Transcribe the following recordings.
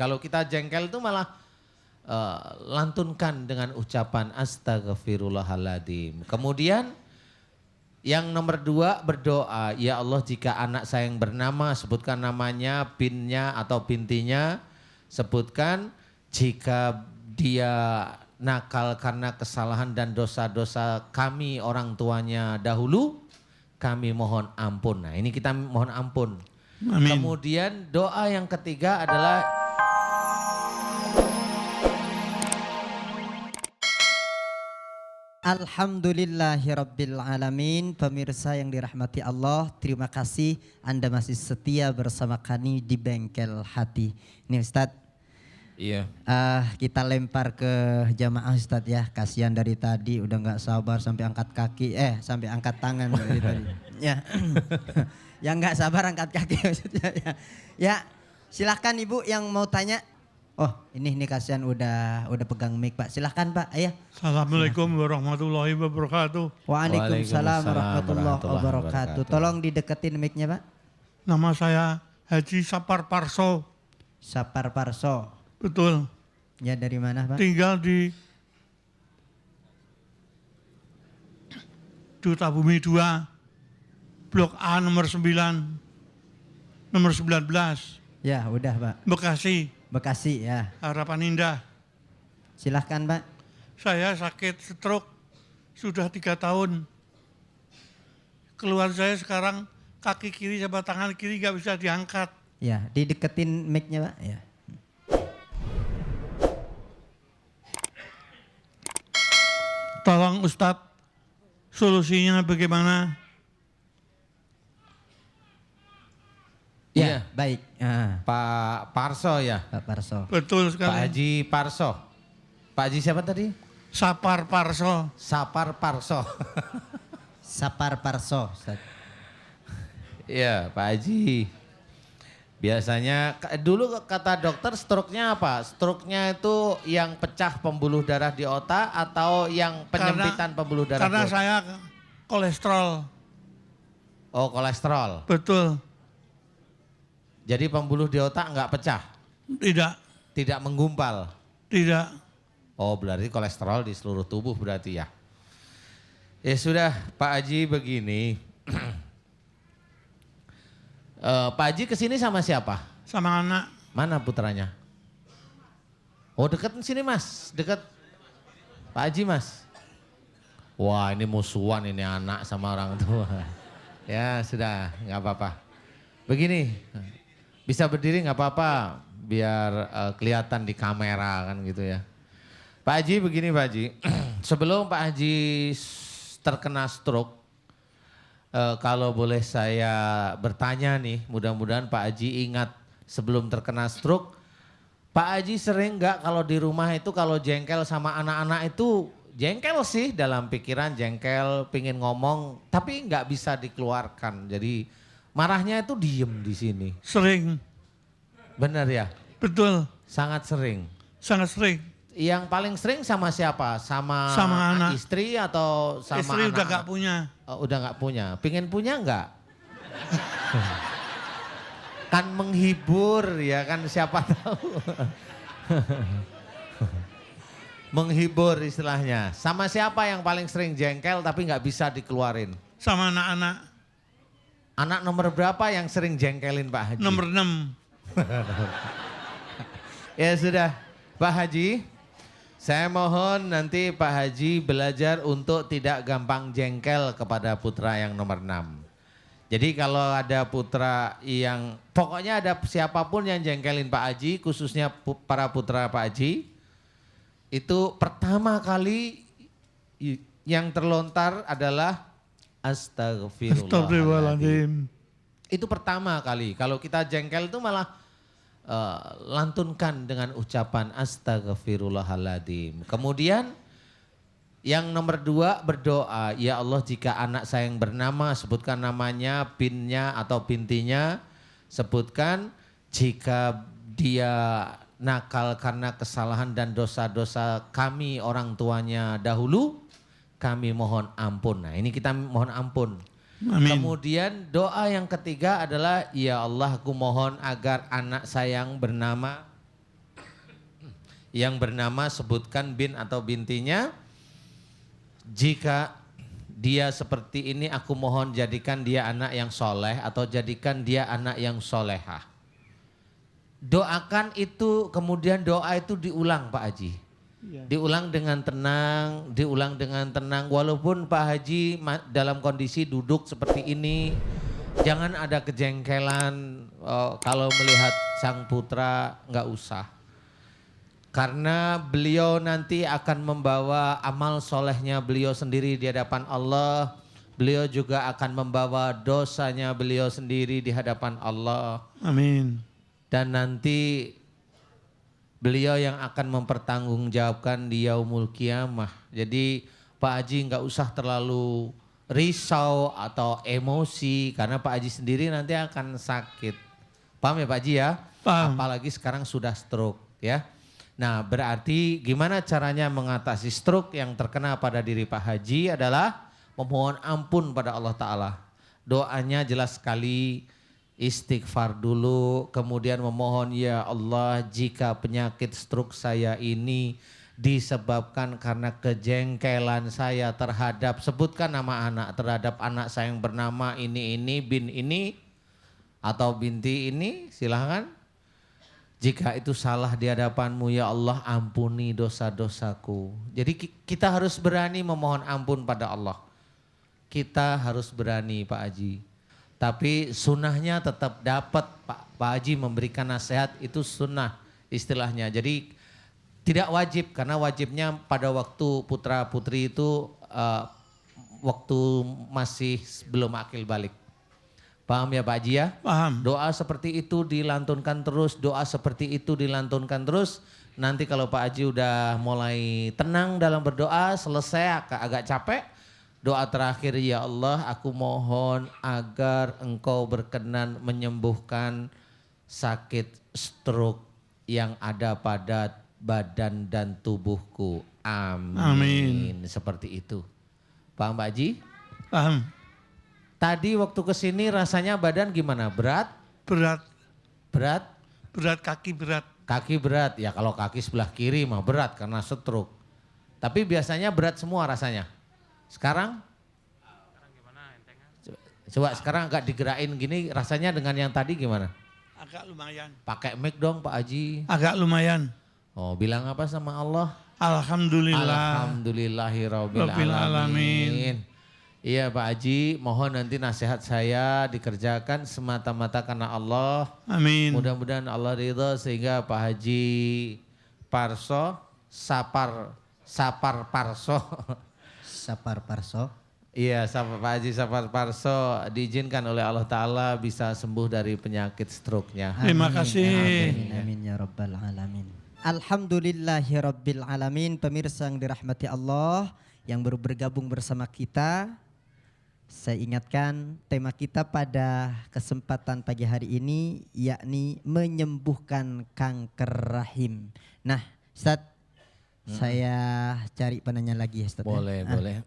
Kalau kita jengkel itu malah lantunkan dengan ucapan astagfirullahaladzim. Kemudian yang nomor 2 berdoa, ya Allah jika anak saya yang bernama, sebutkan namanya, binnya atau bintinya, sebutkan. Jika dia nakal karena kesalahan dan dosa-dosa kami orang tuanya dahulu, kami mohon ampun. Nah ini kita mohon ampun. Amin. Kemudian doa yang ketiga adalah Alhamdulillahirabbil alamin. Pemirsa yang dirahmati Allah, terima kasih Anda masih setia bersama kami di Bengkel Hati. Ini Ustadz, iya. Kita lempar ke jamaah Ustadz ya. Kasihan dari tadi udah nggak sabar sampai angkat kaki, sampai angkat tangan dari tadi. Ya, yang nggak sabar angkat kaki maksudnya. Ya, silahkan Ibu yang mau tanya. Oh, ini kasihan udah pegang mic Pak. Silahkan Pak, ayo. Assalamualaikum warahmatullahi wabarakatuh. Waalaikumsalam warahmatullahi wabarakatuh. Tolong dideketin mic-nya Pak. Nama saya Haji Sapar Parso. Sapar Parso. Betul. Ya dari mana Pak? Tinggal di Duta Bumi 2, Blok A nomor 9, nomor 19, Ya udah Pak. Bekasi, ya. Harapan Indah. Silahkan Pak. Saya sakit stroke sudah 3 tahun. Keluar saya sekarang kaki kiri sama tangan kiri gak bisa diangkat. Ya, dideketin mic-nya Pak. Ya. Tolong Ustadz, solusinya bagaimana? Iya. Baik. Pak Parso ya. Pak Parso. Betul Pak sekali. Haji Parso. Pak Haji siapa tadi? Sapar Parso. Sapar Parso. Sapar Parso. Iya Pak Haji. Biasanya dulu kata dokter stroke-nya apa? Stroke-nya itu yang pecah pembuluh darah di otak atau yang penyempitan pembuluh darah Karena di otak? saya kolesterol. Oh kolesterol. Betul. Jadi pembuluh di otak nggak pecah? Tidak. Tidak menggumpal? Tidak. Oh berarti kolesterol di seluruh tubuh berarti ya. Ya sudah Pak Haji begini. Pak Haji kesini sama siapa? Sama anak. Mana putranya? Oh deket sini mas, deket Pak Haji mas. Wah ini musuhan ini anak sama orang tua. Ya sudah nggak apa-apa. Begini, bisa berdiri nggak apa-apa biar kelihatan di kamera kan gitu ya. Pak Haji begini Pak Haji, sebelum Pak Haji terkena stroke, kalau boleh saya bertanya nih, mudah-mudahan Pak Haji ingat sebelum terkena stroke, Pak Haji sering nggak kalau di rumah itu kalau jengkel sama anak-anak itu jengkel sih dalam pikiran jengkel, pingin ngomong, tapi nggak bisa dikeluarkan. Jadi marahnya itu diem di sini. Sering. Benar ya? Betul. Sangat sering. Sangat sering. Yang paling sering sama siapa? Sama anak. Istri atau sama Istri anak? udah gak punya. Oh, udah gak punya. Pingin punya enggak? Kan menghibur ya kan siapa tahu. Menghibur istilahnya. Sama siapa yang paling sering jengkel tapi nggak bisa dikeluarin? Sama anak-anak. Anak nomor berapa yang sering jengkelin Pak Haji? Nomor 6. Ya sudah Pak Haji. Saya mohon nanti Pak Haji belajar untuk tidak gampang jengkel kepada putra yang nomor 6. Jadi kalau ada putra yang, pokoknya ada siapapun yang jengkelin Pak Haji, khususnya para putra Pak Haji, itu pertama kali yang terlontar adalah astagfirullahaladzim. Itu pertama kali, kalau kita jengkel itu malah lantunkan dengan ucapan astagfirullahaladzim. Kemudian yang nomor 2 berdoa, ya Allah jika anak saya yang bernama, sebutkan namanya, binnya atau bintinya, sebutkan. Jika dia nakal karena kesalahan dan dosa-dosa kami orang tuanya dahulu, kami mohon ampun. Nah ini kita mohon ampun. Amin. Kemudian doa yang ketiga adalah, ya Allah aku mohon agar anak saya yang bernama, yang bernama sebutkan bin atau bintinya. Jika dia seperti ini aku mohon jadikan dia anak yang soleh atau jadikan dia anak yang solehah. Doakan itu, kemudian doa itu diulang Pak Haji. Diulang dengan tenang, walaupun Pak Haji dalam kondisi duduk seperti ini, jangan ada kejengkelan kalau melihat sang putra, nggak usah. Karena beliau nanti akan membawa amal solehnya beliau sendiri di hadapan Allah. Beliau juga akan membawa dosanya beliau sendiri di hadapan Allah. Amin. Dan nanti beliau yang akan mempertanggungjawabkan di yaumul qiyamah. Jadi Pak Haji nggak usah terlalu risau atau emosi karena Pak Haji sendiri nanti akan sakit. Paham ya Pak Haji ya? Paham. Apalagi sekarang sudah stroke ya. Nah berarti gimana caranya mengatasi stroke yang terkena pada diri Pak Haji adalah memohon ampun pada Allah Ta'ala. Doanya jelas sekali, istighfar dulu, kemudian memohon ya Allah jika penyakit stroke saya ini disebabkan karena kejengkelan saya terhadap, sebutkan nama anak, terhadap anak saya yang bernama ini, bin ini atau binti ini, silahkan. Jika itu salah di hadapanmu ya Allah ampuni dosa-dosaku. Jadi kita harus berani memohon ampun pada Allah. Kita harus berani Pak Haji. Tapi sunnahnya tetap dapat Pak Haji memberikan nasihat itu sunnah istilahnya. Jadi tidak wajib karena wajibnya pada waktu putra putri itu waktu masih belum akil balik. Paham ya Pak Haji ya? Paham. Doa seperti itu dilantunkan terus, doa seperti itu dilantunkan terus. Nanti kalau Pak Haji udah mulai tenang dalam berdoa, selesai agak capek. Doa terakhir ya Allah aku mohon agar engkau berkenan menyembuhkan sakit stroke yang ada pada badan dan tubuhku. Amin. Amin. Seperti itu. Paham Pak Haji? Paham. Tadi waktu kesini rasanya badan gimana? Berat? Berat. Berat? Berat kaki berat. Kaki berat. Ya kalau kaki sebelah kiri mah berat karena stroke. Tapi biasanya berat semua rasanya. Sekarang? Coba sekarang agak digerakin gini rasanya dengan yang tadi gimana? Agak lumayan. Pakai mic dong Pak Haji. Agak lumayan. Oh bilang apa sama Allah? Alhamdulillah. Alhamdulillahirabbil Rabbil alamin. alamin. Iya Pak Haji, mohon nanti nasihat saya dikerjakan semata-mata karena Allah. Amin. Mudah-mudahan Allah ridho sehingga Pak Haji Parso, Sapar Parso. Sapar Parso. Iya, Pak Haji Sapar Parso diizinkan oleh Allah Ta'ala bisa sembuh dari penyakit stroke-nya. Terima kasih. Amin, amin ya rabbal alamin. Alhamdulillahirabbil alamin. Pemirsa yang dirahmati Allah yang baru bergabung bersama kita, saya ingatkan tema kita pada kesempatan pagi hari ini yakni menyembuhkan kanker rahim. Nah, Ustaz, saya cari penanya lagi ya Ustaz. Boleh, boleh.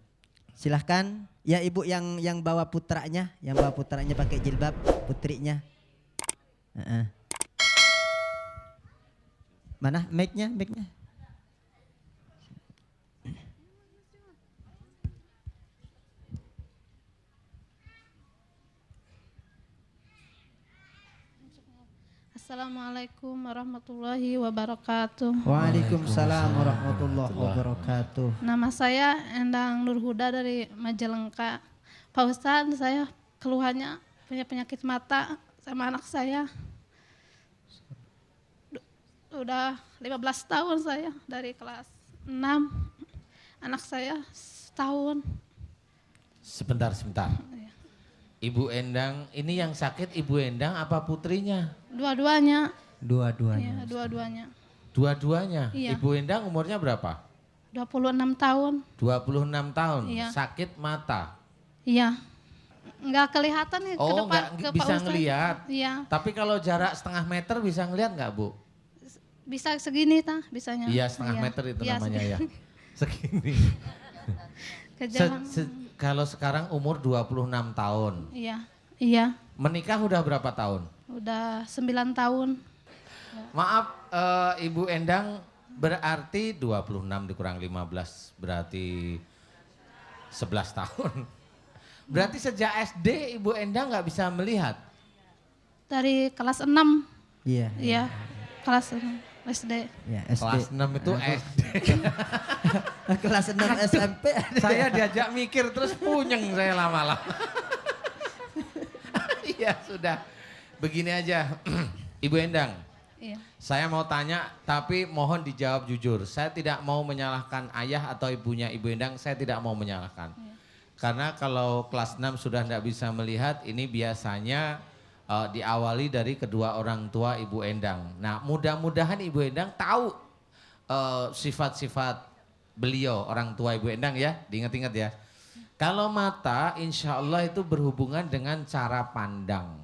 Silahkan, ya ibu yang bawa putranya, pakai jilbab, putrinya. Mana mic-nya? Assalamualaikum warahmatullahi wabarakatuh. Waalaikumsalam warahmatullahi wabarakatuh. Nama saya Endang Nurhuda dari Majalengka. Pak Ustadz, saya keluhannya punya penyakit mata sama anak saya. Udah 15 tahun saya dari kelas 6. Anak saya setahun. Sebentar. Ibu Endang, ini yang sakit Ibu Endang apa putrinya? Dua-duanya. Dua-duanya. Iya, dua-duanya. Dua-duanya? Iya. Ibu Endang umurnya berapa? 26 tahun. 26 tahun, Iya. sakit mata. Iya. Nggak kelihatan ya ke Oh depan nggak ke Pak bisa Ustadz. ngelihat. Iya. Tapi kalau jarak setengah meter bisa ngelihat nggak Bu? Bisa segini bisanya. Iya setengah meter itu Iya, namanya ya. Segini. Kejauhan. Kalau sekarang umur 26 tahun. Iya. Menikah udah berapa tahun? Udah 9 tahun. Maaf Ibu Endang, Berarti 26 dikurang 15 berarti 11 tahun. Berarti sejak SD Ibu Endang nggak bisa melihat? Dari kelas 6. Iya. Iya, kelas 6 SD. Ya, SD. Kelas 6 itu SD. Kelas 6 SMP. Saya diajak mikir terus punyeng saya lama-lama. Iya sudah. Begini aja, Ibu Endang. Iya. Saya mau tanya tapi mohon dijawab jujur. Saya tidak mau menyalahkan ayah atau ibunya Ibu Endang, saya tidak mau menyalahkan. Iya. Karena kalau kelas 6 sudah tidak bisa melihat, ini biasanya diawali dari kedua orang tua Ibu Endang. Nah mudah-mudahan Ibu Endang tahu sifat-sifat beliau, orang tua Ibu Endang ya, diingat-ingat ya. Kalau mata insya Allah itu berhubungan dengan cara pandang.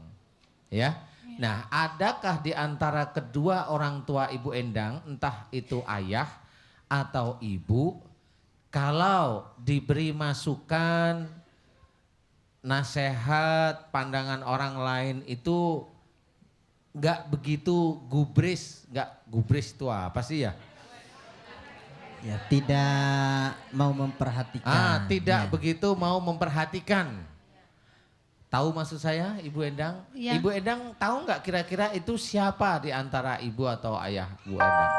Ya. Nah, adakah di antara kedua orang tua Ibu Endang, entah itu ayah atau ibu, kalau diberi masukan, nasihat, pandangan orang lain itu nggak begitu gubris, nggak gubris itu apa sih ya? Ya, tidak mau memperhatikan. Tidak Ya. begitu mau memperhatikan. Tahu maksud saya Ibu Endang? Iya. Ibu Endang tahu nggak kira-kira itu siapa di antara ibu atau ayah Bu Endang?